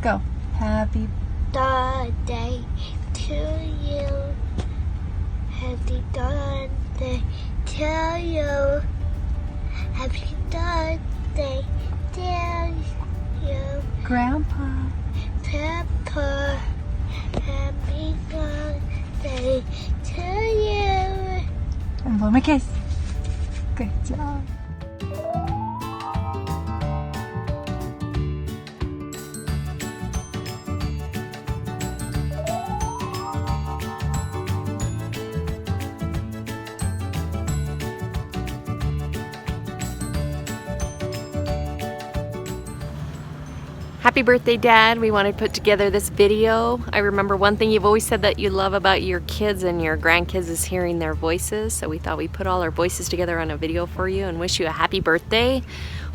Go. Happy birthday to you. Happy birthday to you. Happy birthday to you. Grandpa. Pepper. Happy birthday to you. And blow my kiss. Good job. Happy birthday, Dad. We wanted to put together this video. I remember one thing you've always said that you love about your kids and your grandkids is hearing their voices. So we thought we'd put all our voices together on a video for you and wish you a happy birthday.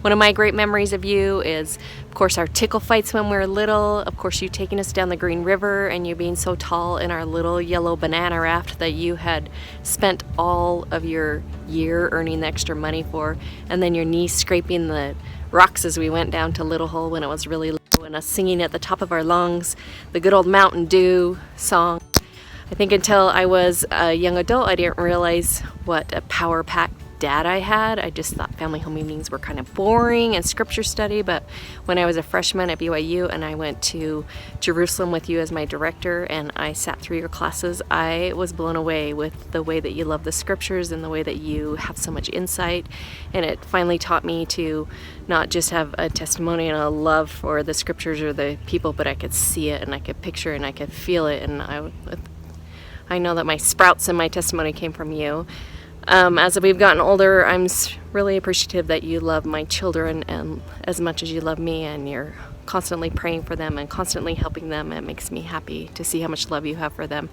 One of my great memories of you is, of course, our tickle fights when we were little. Of course, you taking us down the Green River and you being so tall in our little yellow banana raft that you had spent all of your year earning the extra money for. And then your niece scraping the rocks as we went down to Little Hole when it was really low, and us singing at the top of our lungs the good old Mountain Dew song. I think until I was a young adult I didn't realize what a power-packed dad I had. I just thought family home evenings were kind of boring and scripture study, but when I was a freshman at BYU and I went to Jerusalem with you as my director and I sat through your classes, I was blown away with the way that you love the scriptures and the way that you have so much insight, and it finally taught me to not just have a testimony and a love for the scriptures or the people, but I could see it and I could picture it and I could feel it, and I know that my sprouts and my testimony came from you. As we've gotten older, I'm really appreciative that you love my children and as much as you love me, and you're constantly praying for them and constantly helping them. It makes me happy to see how much love you have for them.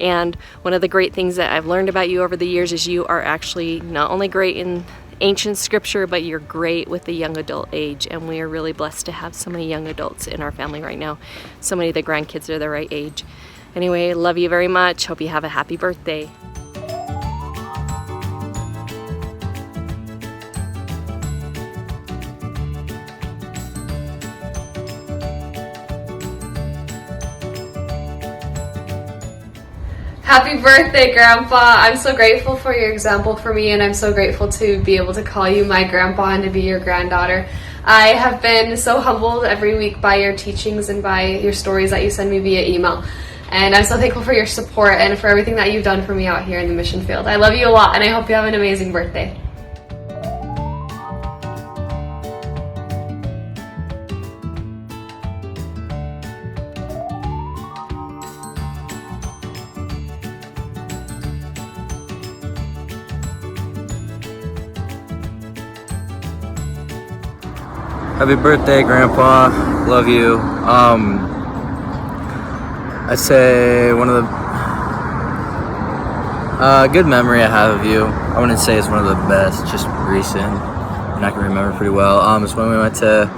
And one of the great things that I've learned about you over the years is you are actually not only great in ancient scripture, but you're great with the young adult age, and we are really blessed to have so many young adults in our family right now. So many of the grandkids are the right age. Anyway, love you very much. Hope you have a happy birthday. Happy birthday, Grandpa. I'm so grateful for your example for me, and I'm so grateful to be able to call you my grandpa and to be your granddaughter. I have been so humbled every week by your teachings and by your stories that you send me via email. And I'm so thankful for your support and for everything that you've done for me out here in the mission field. I love you a lot, and I hope you have an amazing birthday. Happy birthday, Grandpa. Love you. I'd say one of the good memory I have of you, I wouldn't say it's one of the best, just recent, and I can remember pretty well. It's when we went to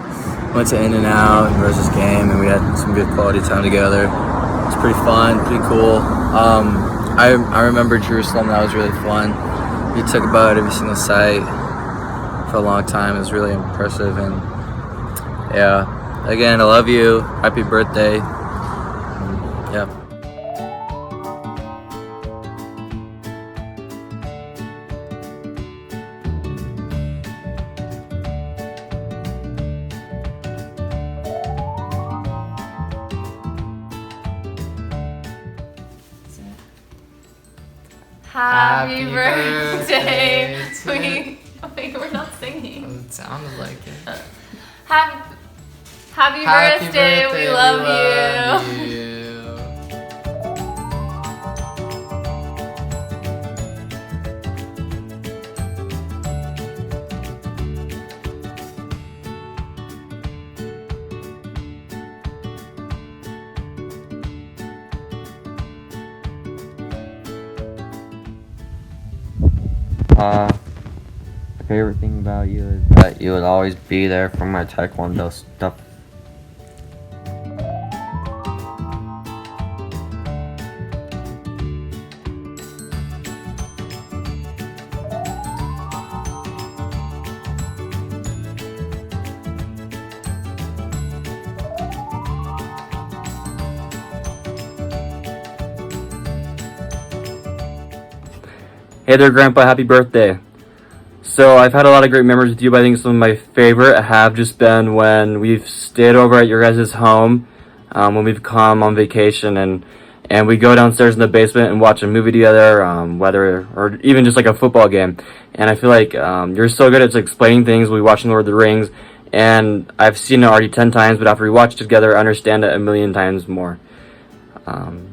In-N-Out and Rose's game, and we had some good quality time together. It was pretty fun, pretty cool. I remember Jerusalem. That was really fun. We took about every single site for a long time. It was really impressive, and yeah, again, I love you. Happy birthday. Yeah. Happy birthday. Wait, we're not singing. Well, it sounded like it. Happy birthday. We love you. My favorite thing about you is that you would always be there for my taekwondo stuff. Hey there, Grandpa, happy birthday. So I've had a lot of great memories with you, but I think some of my favorite have just been when we've stayed over at your guys' home, when we've come on vacation, and we go downstairs in the basement and watch a movie together, or even just like a football game. And I feel like you're so good at explaining things. We watch Lord of the Rings, and I've seen it already 10 times, but after we watch it together, I understand it a million times more.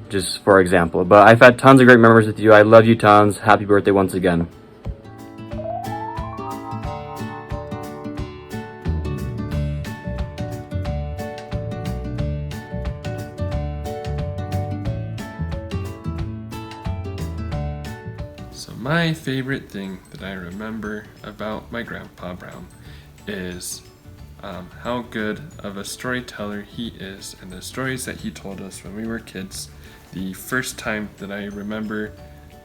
Just for example. But I've had tons of great memories with you. I love you tons. Happy birthday once again. So my favorite thing that I remember about my Grandpa Brown is how good of a storyteller he is, and the stories that he told us when we were kids. The first time that I remember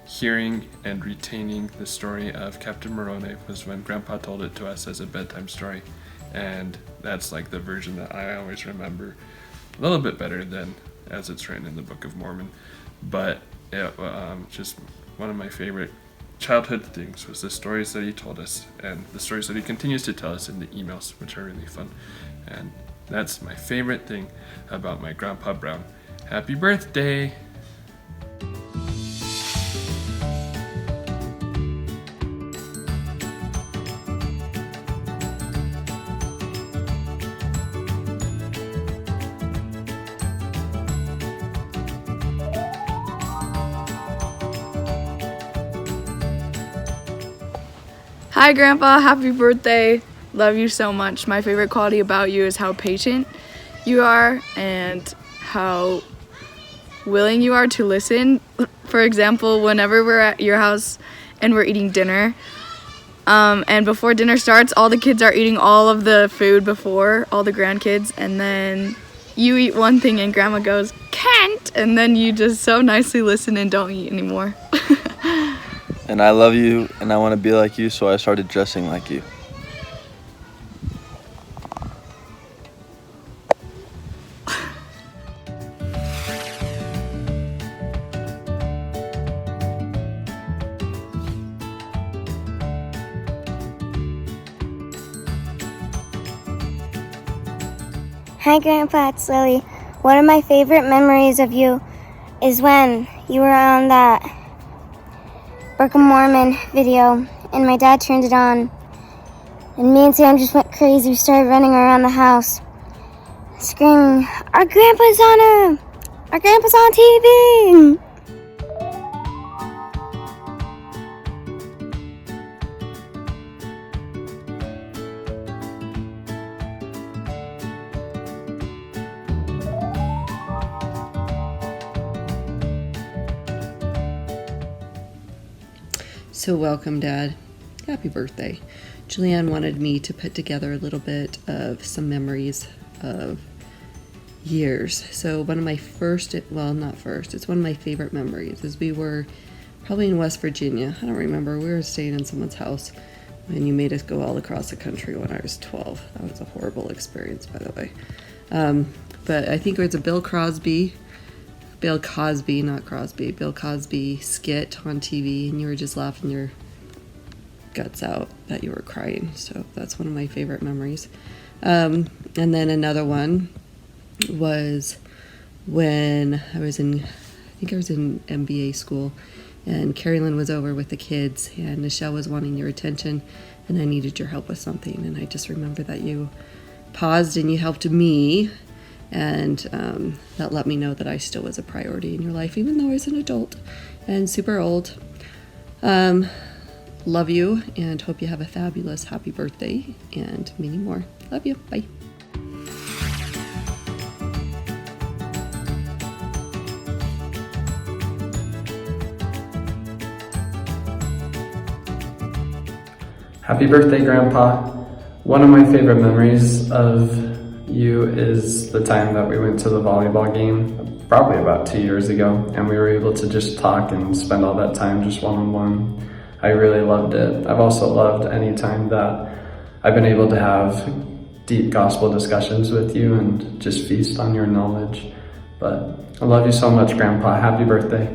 hearing and retaining the story of Captain Moroni was when Grandpa told it to us as a bedtime story, and that's like the version that I always remember a little bit better than as it's written in the Book of Mormon. But it, just one of my favorite childhood things was the stories that he told us, and the stories that he continues to tell us in the emails, which are really fun. And that's my favorite thing about my Grandpa Brown. Happy birthday! Hi, Grandpa. Happy birthday. Love you so much. My favorite quality about you is how patient you are and how willing you are to listen. For example, whenever we're at your house and we're eating dinner, and before dinner starts, all the kids are eating all of the food before, all the grandkids, and then you eat one thing and Grandma goes, "Can't," and then you just so nicely listen and don't eat anymore. And I love you, and I want to be like you, so I started dressing like you. Hi, Grandpa, it's Lily. One of my favorite memories of you is when you were on that Book of Mormon video, and my dad turned it on, and me and Sam just went crazy. We started running around the house, screaming, "Our grandpa's on Our grandpa's on TV!" So welcome, Dad. Happy birthday. Julianne wanted me to put together a little bit of some memories of years. So one of my first, well, not first, it's one of my favorite memories is we were probably in West Virginia. I don't remember. We were staying in someone's house when you made us go all across the country when I was 12. That was a horrible experience, by the way. But I think it was a Bill Cosby, not Crosby, Bill Cosby skit on TV, and you were just laughing your guts out that you were crying. So that's one of my favorite memories. And then another one was when I was in MBA school, and Carolyn was over with the kids, and Michelle was wanting your attention, and I needed your help with something. And I just remember that you paused and you helped me, and that let me know that I still was a priority in your life, even though I was an adult and super old. Love you, and hope you have a fabulous happy birthday and many more. Love you. Bye. Happy birthday, Grandpa. One of my favorite memories of you is the time that we went to the volleyball game, probably about 2 years ago, and we were able to just talk and spend all that time just one-on-one. I really loved it. I've also loved any time that I've been able to have deep gospel discussions with you and just feast on your knowledge. But I love you so much, Grandpa. Happy birthday.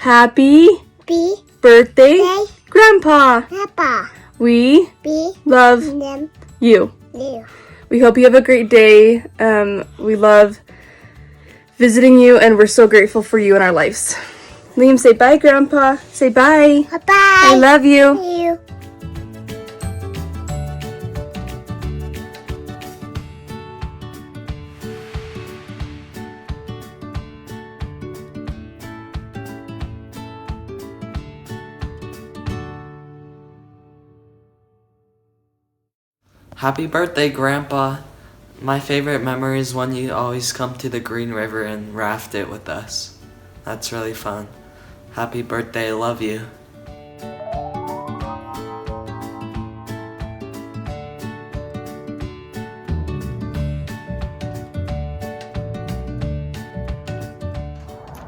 Happy Be birthday, Day Grandpa. Papa. We Be love them you. you. We hope you have a great day. We love visiting you, and we're so grateful for you in our lives. Liam, say bye, Grandpa. Say bye. Bye bye. I love you. You. Happy birthday, Grandpa. My favorite memory is when you always come to the Green River and raft it with us. That's really fun. Happy birthday, love you.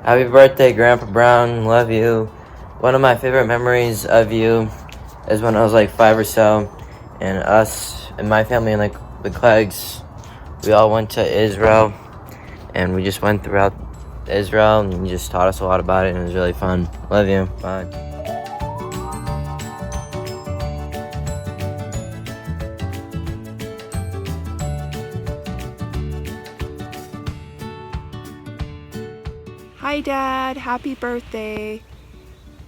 Happy birthday, Grandpa Brown, love you. One of my favorite memories of you is when I was like 5 or so, and us and my family and like the Cleggs, we all went to Israel, and we just went throughout Israel, and you just taught us a lot about it, and it was really fun. Love you. Bye. Hi, Dad. Happy birthday.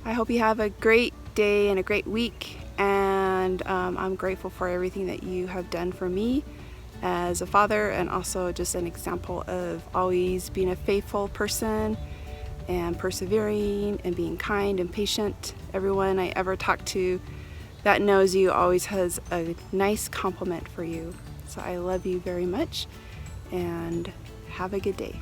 I hope you have a great day and a great week. And I'm grateful for everything that you have done for me as a father, and also just an example of always being a faithful person and persevering and being kind and patient. Everyone I ever talk to that knows you always has a nice compliment for you. So I love you very much, and have a good day.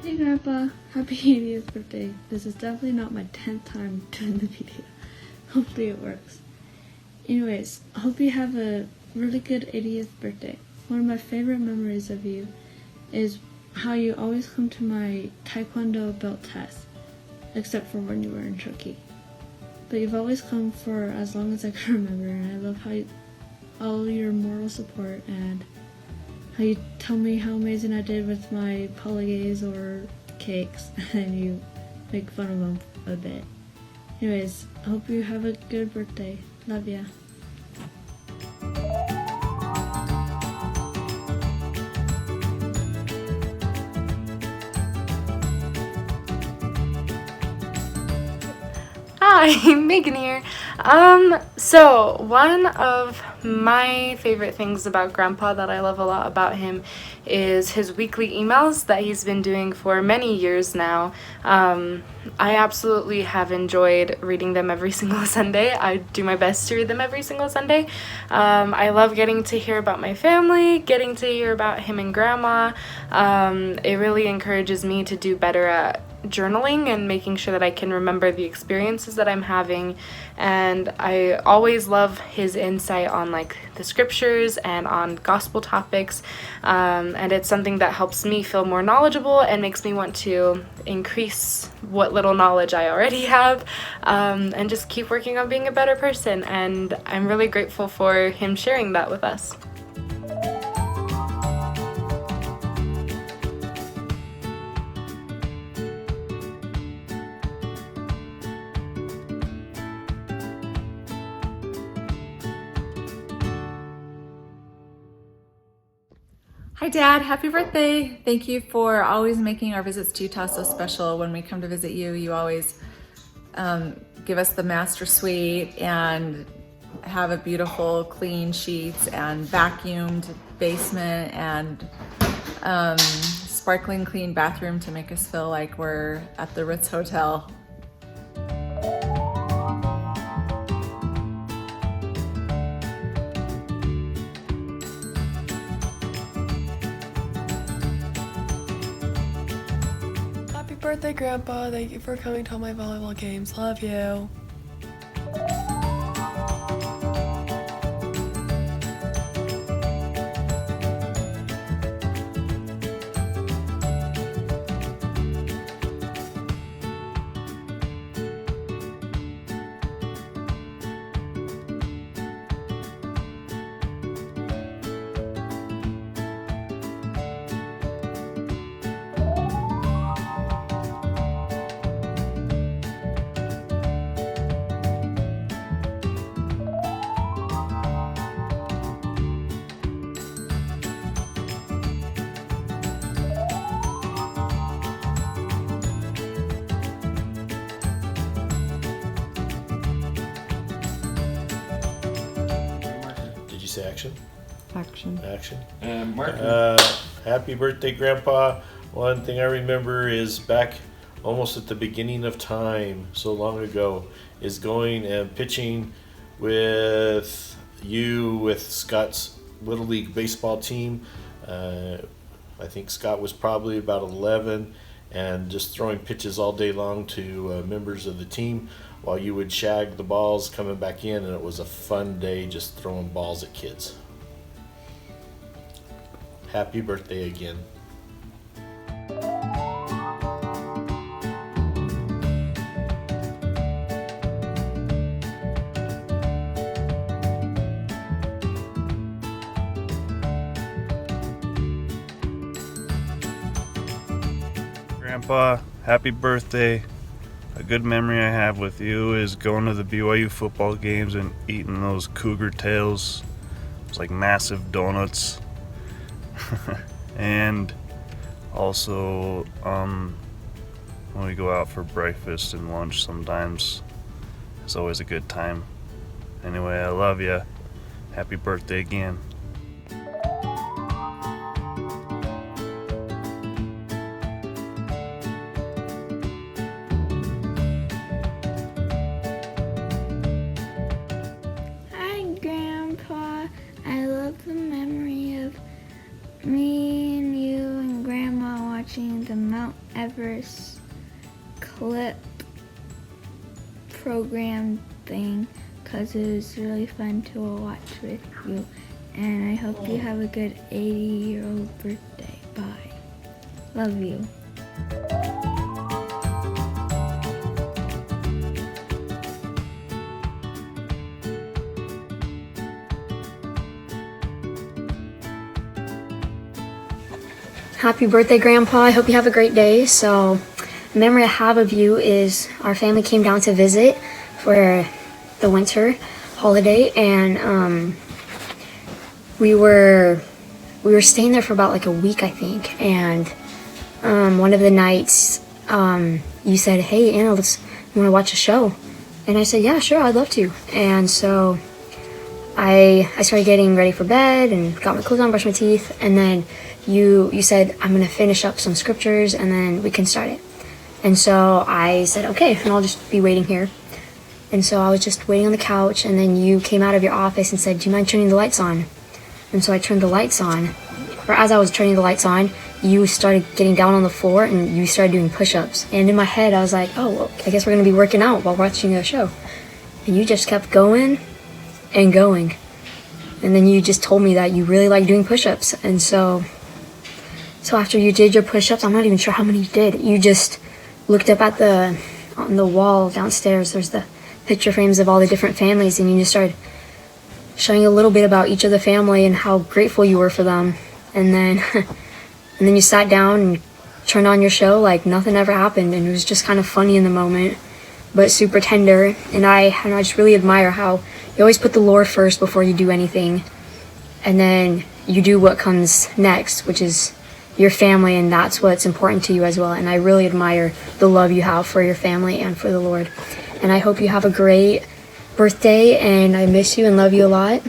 Hey Grandpa, happy 80th birthday. This is definitely not my 10th time doing the video. Hopefully it works. Anyways, I hope you have a really good 80th birthday. One of my favorite memories of you is how you always come to my Taekwondo belt test, except for when you were in Turkey. But you've always come for as long as I can remember, and I love all your moral support and how you tell me how amazing I did with my polygays or cakes, and you make fun of them a bit. Anyways, I hope you have a good birthday. Love ya. Hi, Megan here. So one of my favorite things about Grandpa that I love a lot about him is his weekly emails that he's been doing for many years now. I absolutely have enjoyed reading them every single Sunday. I do my best to read them every single Sunday. I love getting to hear about my family, getting to hear about him and Grandma. It really encourages me to do better at journaling and making sure that I can remember the experiences that I'm having. And I always love his insight on like the scriptures and on gospel topics, and it's something that helps me feel more knowledgeable and makes me want to increase what little knowledge I already have, and just keep working on being a better person. And I'm really grateful for him sharing that with us. Hi Dad, happy birthday. Thank you for always making our visits to Utah so special. When we come to visit you, you always give us the master suite and have a beautiful clean sheets and vacuumed basement and sparkling clean bathroom to make us feel like we're at the Ritz Hotel. Happy birthday, Grandpa. Thank you for coming to all my volleyball games. Love you. say action? Action. Action. And Martin. Happy birthday, Grandpa. One thing I remember is back almost at the beginning of time, so long ago, is going and pitching with you, with Scott's Little League baseball team. I think Scott was probably about 11, and just throwing pitches all day long to members of the team while you would shag the balls coming back in, and it was a fun day just throwing balls at kids. Happy birthday again. Grandpa, happy birthday. A good memory I have with you is going to the BYU football games and eating those Cougar Tails. It's like massive donuts. And also when we go out for breakfast and lunch sometimes, it's always a good time. Anyway, I love you. Happy birthday again. Hi, Grandpa. I love the memory of me and you and Grandma watching the Mount Everest clip program thing, because it was really fun to watch with you. And I hope you have a good 80-year-old birthday. Bye. Love you. Happy birthday, Grandpa. I hope you have a great day. So, the memory I have of you is our family came down to visit for the winter holiday, and we were staying there for about like a week, I think. And one of the nights, you said, "Hey, Anna, you want to watch a show?" And I said, "Yeah, sure, I'd love to." And so I started getting ready for bed and got my clothes on, brushed my teeth, and then you said, "I'm gonna finish up some scriptures and then we can start it." And so I said, "Okay," and I'll just be waiting here. And so I was just waiting on the couch, and then you came out of your office and said, "Do you mind turning the lights on?" And so I turned the lights on. Or as I was turning the lights on, you started getting down on the floor and you started doing push-ups. And in my head, I was like, "Oh, well, I guess we're gonna be working out while watching a show." And you just kept going and going. And then you just told me that you really like doing push-ups. And so after you did your push-ups, I'm not even sure how many you did. You just looked up at on the wall downstairs. There's the picture frames of all the different families, and you just started showing a little bit about each of the family and how grateful you were for them. And then you sat down and turned on your show like nothing ever happened, and it was just kind of funny in the moment, but super tender. And I just really admire how you always put the Lord first before you do anything, and then you do what comes next, which is your family, and that's what's important to you as well. And I really admire the love you have for your family and for the Lord. And I hope you have a great birthday, and I miss you and love you a lot.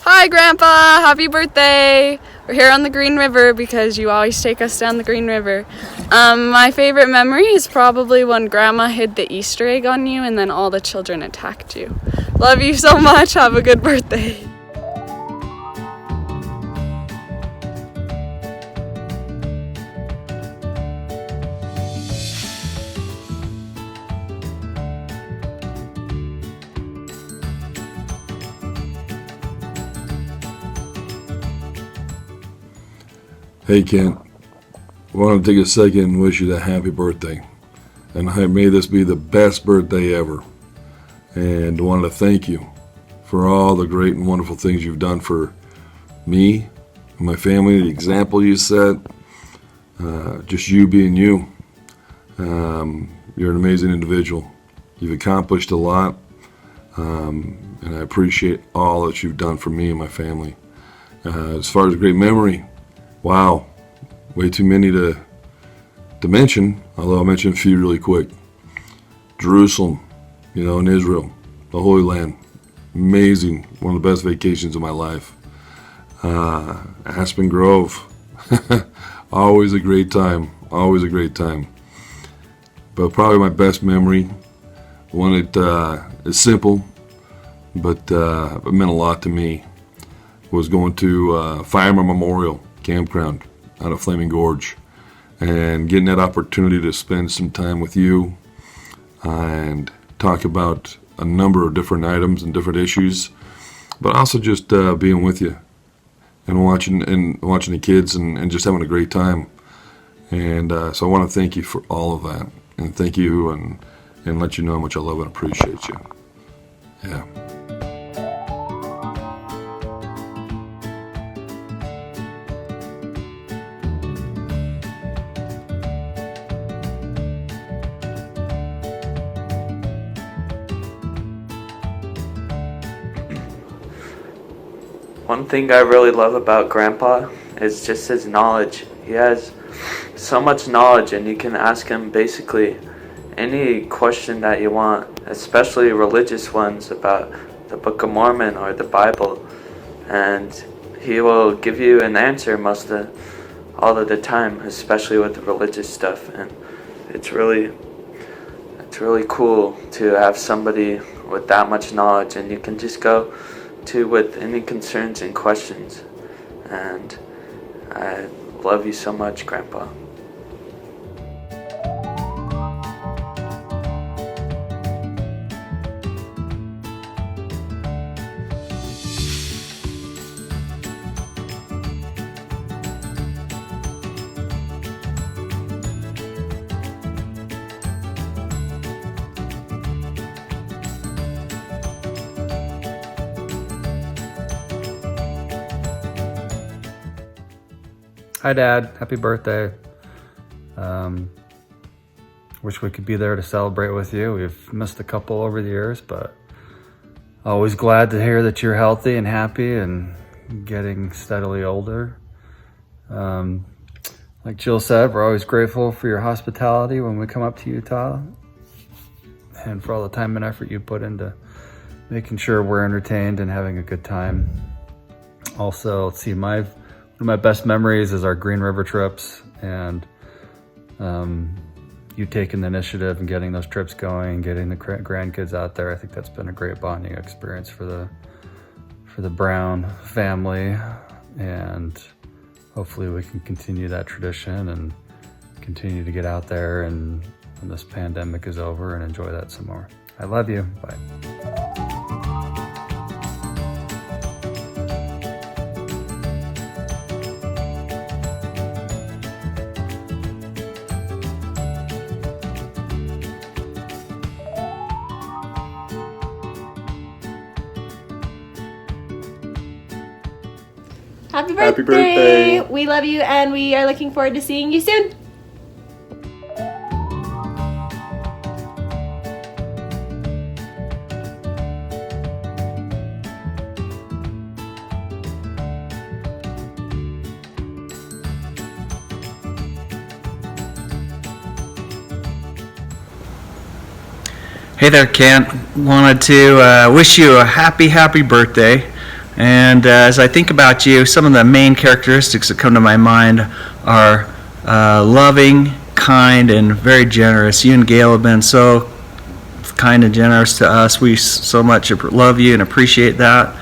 Hi, Grandpa! Happy birthday! We're here on the Green River because you always take us down the Green River. My favorite memory is probably when Grandma hid the Easter egg on you and then all the children attacked you. Love you so much. Have a good birthday. Hey Kent, I want to take a second and wish you a happy birthday, and may this be the best birthday ever. And I wanted to thank you for all the great and wonderful things you've done for me and my family, the example you set, just you being you. You're an amazing individual. You've accomplished a lot, and I appreciate all that you've done for me and my family. As far as a great memory, wow, way too many to mention, although I'll mention a few really quick. Jerusalem, in Israel, the Holy Land, amazing, one of the best vacations of my life. Aspen Grove, always a great time, But probably my best memory, one that is simple, but it meant a lot to me, was going to Fireman Memorial Campground out of Flaming Gorge and getting that opportunity to spend some time with you and talk about a number of different items and different issues, but also just being with you and watching the kids and just having a great time. And so I want to thank you for all of that, and thank you and let you know how much I love and appreciate you. Yeah. One thing I really love about Grandpa is just his knowledge. He has so much knowledge, and you can ask him basically any question that you want, especially religious ones about the Book of Mormon or the Bible, and he will give you an answer all of the time, especially with the religious stuff. And it's really cool to have somebody with that much knowledge, and you can just go to with any concerns and questions. And I love you so much, Grandpa. Hi, Dad. Happy birthday. Wish we could be there to celebrate with you. We've missed a couple over the years, but always glad to hear that you're healthy and happy and getting steadily older. Like Jill said, we're always grateful for your hospitality when we come up to Utah and for all the time and effort you put into making sure we're entertained and having a good time. Also, let's see, one of my best memories is our Green River trips, and you taking the initiative and getting those trips going, getting the grandkids out there. I think that's been a great bonding experience for the Brown family, and hopefully we can continue that tradition and continue to get out there and when this pandemic is over and enjoy that some more. I love you. Bye. Happy birthday! Happy birthday! We love you, and we are looking forward to seeing you soon. Hey there, Kent. Wanted to wish you a happy birthday. And as I think about you, some of the main characteristics that come to my mind are loving, kind, and very generous. You and Gail have been so kind and generous to us. We so much love you and appreciate that.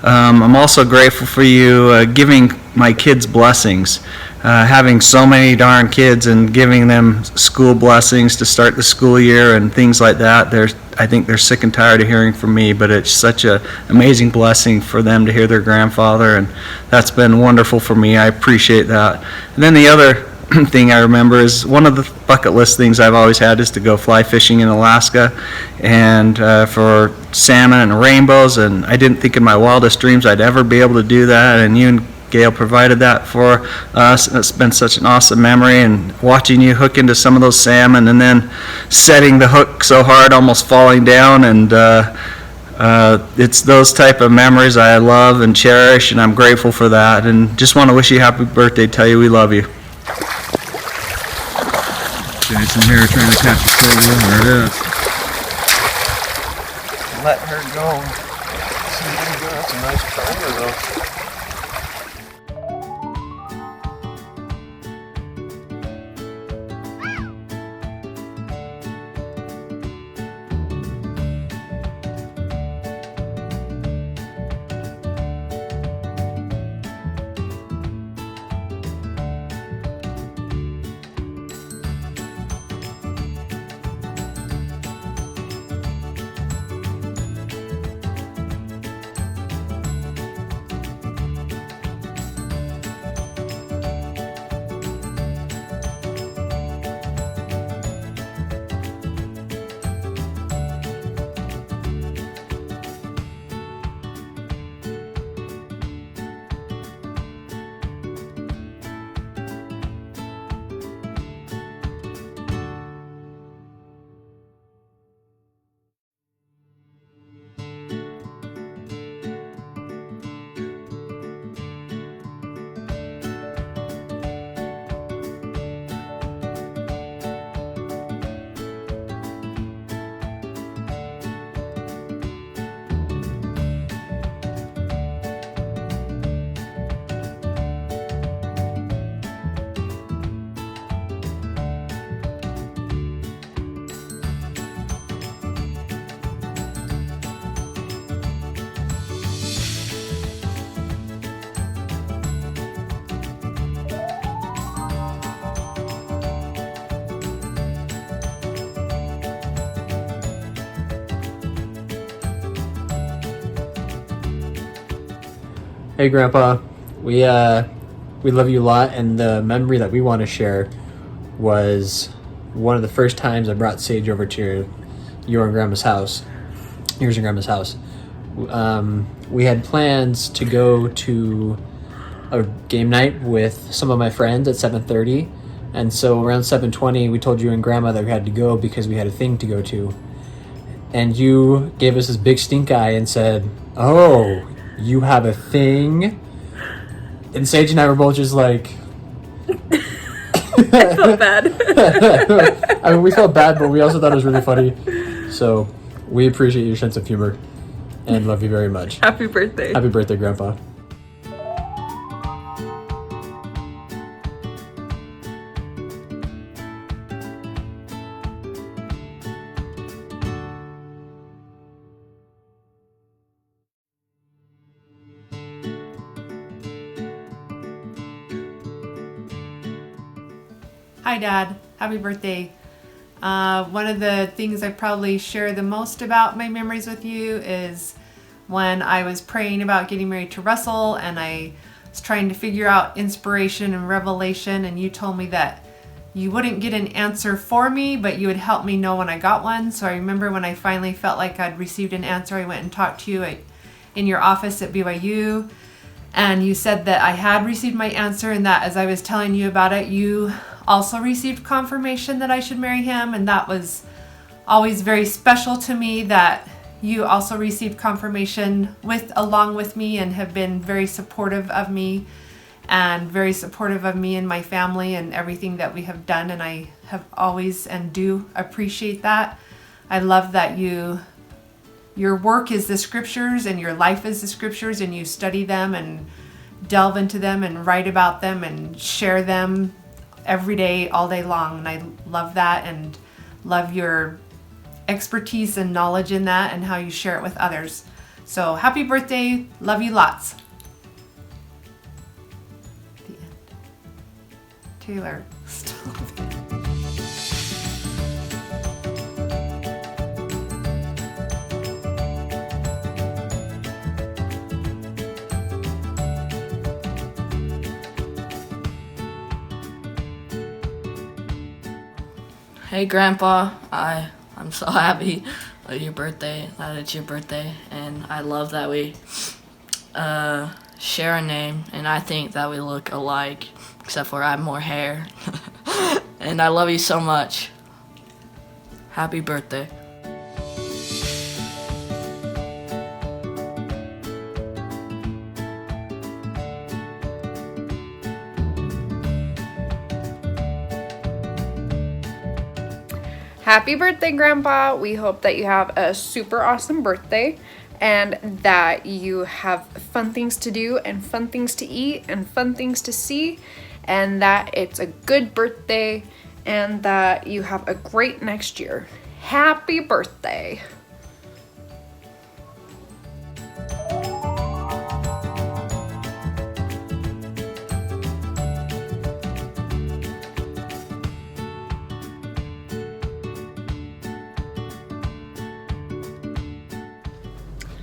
I'm also grateful for you giving my kids blessings. Having so many darn kids and giving them school blessings to start the school year and things like that. I think they're sick and tired of hearing from me, but it's such an amazing blessing for them to hear their grandfather, and that's been wonderful for me. I appreciate that. And then the other thing I remember is one of the bucket list things I've always had is to go fly fishing in Alaska and for salmon and rainbows, and I didn't think in my wildest dreams I'd ever be able to do that, and you and Gail provided that for us. It's been such an awesome memory, and watching you hook into some of those salmon and then setting the hook so hard, almost falling down, and It's those type of memories I love and cherish, and I'm grateful for that. And just want to wish you a happy birthday, tell you we love you. Jason here trying to catch a fish. There it is. Let her go. That's a nice timer though. Hey Grandpa, we love you a lot, and the memory that we want to share was one of the first times I brought Sage over to yours and Grandma's house. We had plans to go to a game night with some of my friends at 7:30, and so around 7:20 we told you and Grandma that we had to go because we had a thing to go to, and you gave us this big stink eye and said, "Oh, you have a thing?" And Sage and I were both just like, I felt bad. I mean, we felt bad, but we also thought it was really funny. So we appreciate your sense of humor and love you very much. Happy birthday. Happy birthday, Grandpa. Hi Dad, happy birthday. One of the things I probably share the most about my memories with you is when I was praying about getting married to Russell, and I was trying to figure out inspiration and revelation, and you told me that you wouldn't get an answer for me, but you would help me know when I got one. So I remember when I finally felt like I'd received an answer, I went and talked to you in your office at BYU, and you said that I had received my answer, and that as I was telling you about it, you also received confirmation that I should marry him. And that was always very special to me, that you also received confirmation along with me, and have been very supportive of me and my family and everything that we have done. And I have always and do appreciate that. I love that your work is the scriptures and your life is the scriptures, and you study them and delve into them and write about them and share them every day, all day long. And I love that, and love your expertise and knowledge in that, and how you share it with others. So happy birthday, love you lots. The end. Taylor, stop. Hey Grandpa, I'm so happy that it's your birthday, and I love that we share a name, and I think that we look alike, except for I have more hair. And I love you so much. Happy birthday. Happy birthday, Grandpa. We hope that you have a super awesome birthday and that you have fun things to do and fun things to eat and fun things to see, and that it's a good birthday and that you have a great next year. Happy birthday.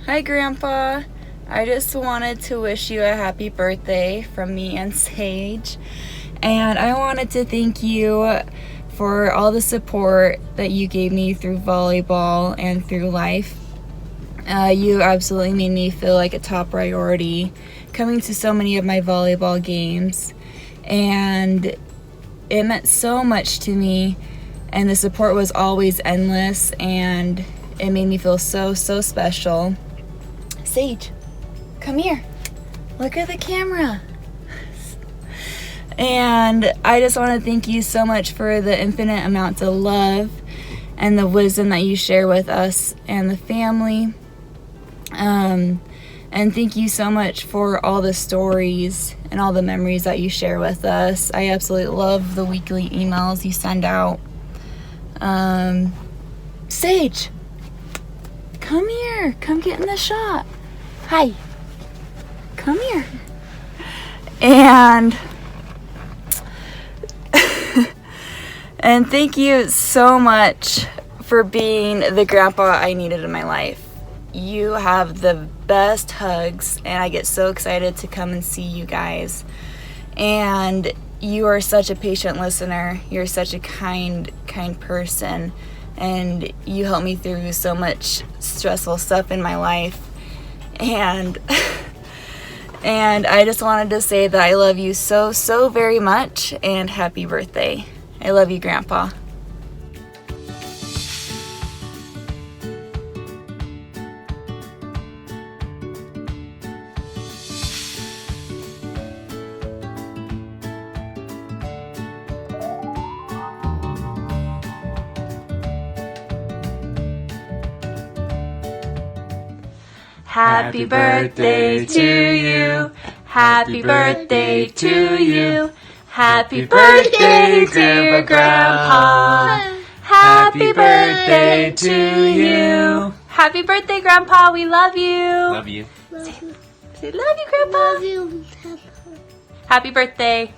Hi Grandpa, I just wanted to wish you a happy birthday from me and Sage, and I wanted to thank you for all the support that you gave me through volleyball and through life. You absolutely made me feel like a top priority coming to so many of my volleyball games, and it meant so much to me, and the support was always endless, and it made me feel so special. Sage, come here. Look at the camera. And I just want to thank you so much for the infinite amounts of love and the wisdom that you share with us and the family. And thank you so much for all the stories and all the memories that you share with us. I absolutely love the weekly emails you send out. Sage, come here. Come get in the shot. Hi. Come here. And and thank you so much for being the grandpa I needed in my life. You have the best hugs, and I get so excited to come and see you guys. And you are such a patient listener. You're such a kind person, and you help me through so much stressful stuff in my life. And I just wanted to say that I love you so very much, and happy birthday. I love you, Grandpa. Happy birthday to you. Happy birthday to you. Happy birthday, dear Grandpa. Happy birthday to you. Happy birthday, Grandpa. We love you. Love you. Say love you, Grandpa. Love you. Happy birthday.